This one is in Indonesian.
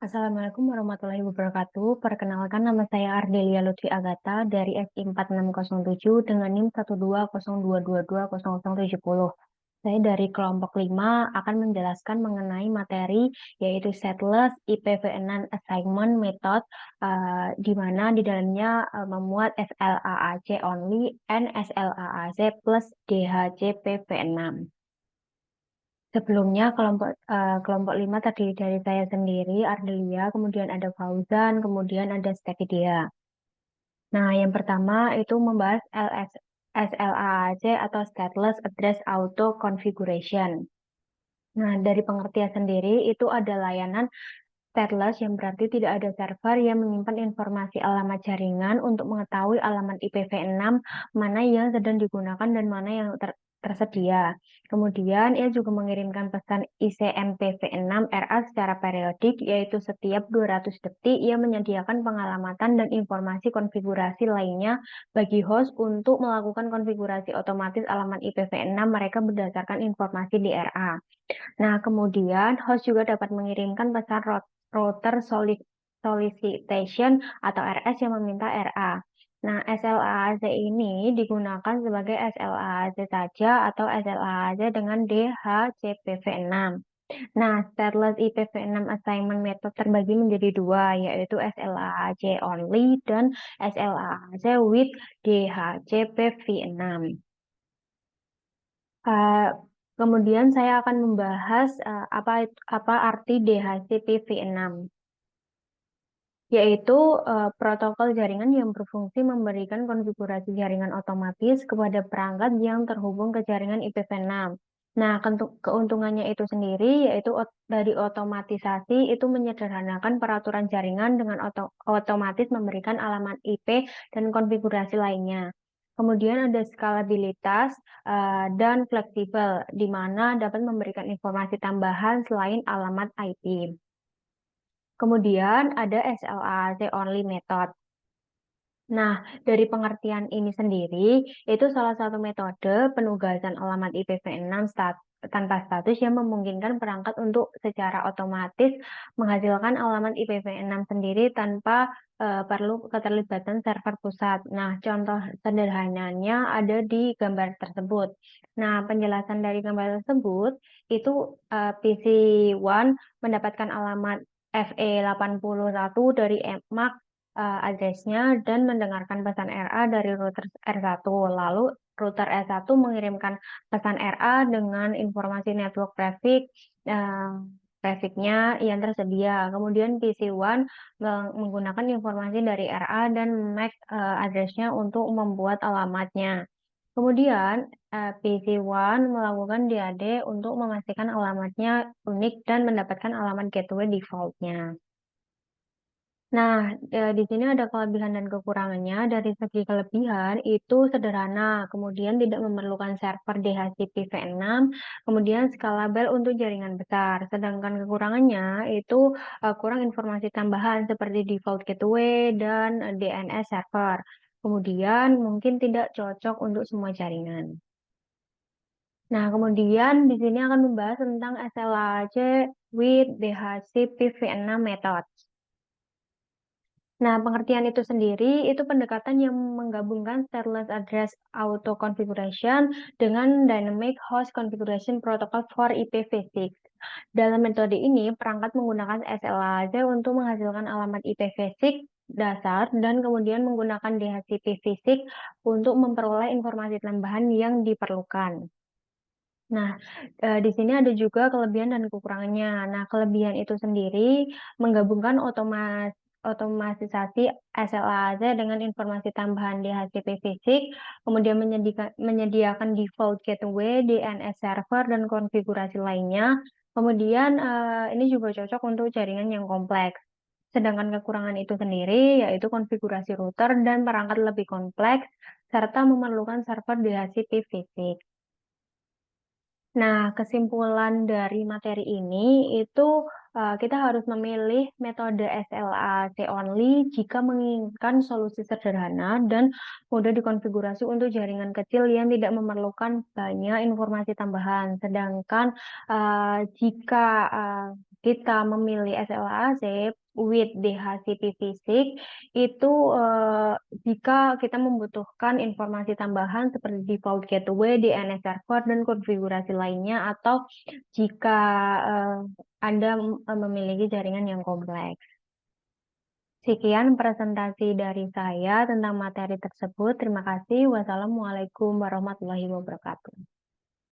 Assalamualaikum warahmatullahi wabarakatuh. Perkenalkan nama saya Ardelia Lutfi Agatha dari SI 4607 dengan NIM 12022220070. Saya dari kelompok 5 akan menjelaskan mengenai materi yaitu Setless IPv6 Assignment Method di mana di dalamnya memuat SLAAC only and SLAAC plus DHCPV6. Sebelumnya kelompok 5 terdiri dari saya sendiri, Ardelia, kemudian ada Fauzan, kemudian ada Stefidia. Nah, yang pertama itu membahas SLAAC atau Stateless Address Auto Configuration. Nah, dari pengertian sendiri itu ada layanan stateless yang berarti tidak ada server yang menyimpan informasi alamat jaringan untuk mengetahui alamat IPv6 mana yang sedang digunakan dan mana yang tersedia. Kemudian ia juga mengirimkan pesan ICMPv6 RA secara periodik yaitu setiap 200 detik ia menyediakan pengalamatan dan informasi konfigurasi lainnya bagi host untuk melakukan konfigurasi otomatis alamat IPv6 mereka berdasarkan informasi di RA. Nah, kemudian host juga dapat mengirimkan pesan router solicitation atau RS yang meminta RA. Nah, SLAAC ini digunakan sebagai SLAAC saja atau SLAAC dengan DHCPV6. Nah, stateless IPv6 assignment method terbagi menjadi dua, yaitu SLAAC only dan SLAAC with DHCPV6. Uh, Kemudian saya akan membahas apa arti DHCP-V6, yaitu protokol jaringan yang berfungsi memberikan konfigurasi jaringan otomatis kepada perangkat yang terhubung ke jaringan IPv6. Nah, keuntungannya itu sendiri yaitu dari otomatisasi itu menyederhanakan peraturan jaringan dengan otomatis memberikan alamat IP dan konfigurasi lainnya. Kemudian ada skalabilitas dan fleksibel, di mana dapat memberikan informasi tambahan selain alamat IP. Kemudian ada SLAC only method. Nah, dari pengertian ini sendiri, itu salah satu metode penugasan alamat IPv6 tanpa status yang memungkinkan perangkat untuk secara otomatis menghasilkan alamat IPv6 sendiri tanpa perlu keterlibatan server pusat. Nah, contoh sederhananya ada di gambar tersebut. Nah, penjelasan dari gambar tersebut itu PC1 mendapatkan alamat FE81 dari MAC address-nya dan mendengarkan pesan RA dari router R1. Lalu router R1 mengirimkan pesan RA dengan informasi network traffic traffic-nya yang tersedia. Kemudian PC1 menggunakan informasi dari RA dan MAC address-nya untuk membuat alamatnya. Kemudian PC1 melakukan DAD untuk memastikan alamatnya unik dan mendapatkan alamat gateway default-nya. Nah, di sini ada kelebihan dan kekurangannya. Dari segi kelebihan itu sederhana, kemudian tidak memerlukan server DHCP-V6, kemudian skalabel untuk jaringan besar. Sedangkan kekurangannya itu kurang informasi tambahan seperti default gateway dan DNS server. Kemudian mungkin tidak cocok untuk semua jaringan. Nah, kemudian di sini akan membahas tentang SLAC with DHCP-V6 method. Nah, pengertian itu sendiri itu pendekatan yang menggabungkan stateless address auto configuration dengan dynamic host configuration protocol for IPv6. Dalam metode ini, perangkat menggunakan SLAC untuk menghasilkan alamat IPv6 dasar dan kemudian menggunakan DHCP-V6 untuk memperoleh informasi tambahan yang diperlukan. Nah, di sini ada juga kelebihan dan kekurangannya. Nah, kelebihan itu sendiri menggabungkan otomatisasi SLAC dengan informasi tambahan DHCP fisik, kemudian menyediakan default gateway, DNS server, dan konfigurasi lainnya. Kemudian ini juga cocok untuk jaringan yang kompleks. Sedangkan kekurangan itu sendiri yaitu konfigurasi router dan perangkat lebih kompleks, serta memerlukan server DHCP fisik. Nah, kesimpulan dari materi ini itu kita harus memilih metode SLAC only jika menginginkan solusi sederhana dan mudah dikonfigurasi untuk jaringan kecil yang tidak memerlukan banyak informasi tambahan. Sedangkan jika kita memilih SLAC with DHCP fisik itu jika kita membutuhkan informasi tambahan seperti default gateway, DNS server, dan konfigurasi lainnya, atau jika eh, Anda memiliki jaringan yang kompleks. Sekian presentasi dari saya tentang materi tersebut. Terima kasih. Wassalamualaikum warahmatullahi wabarakatuh.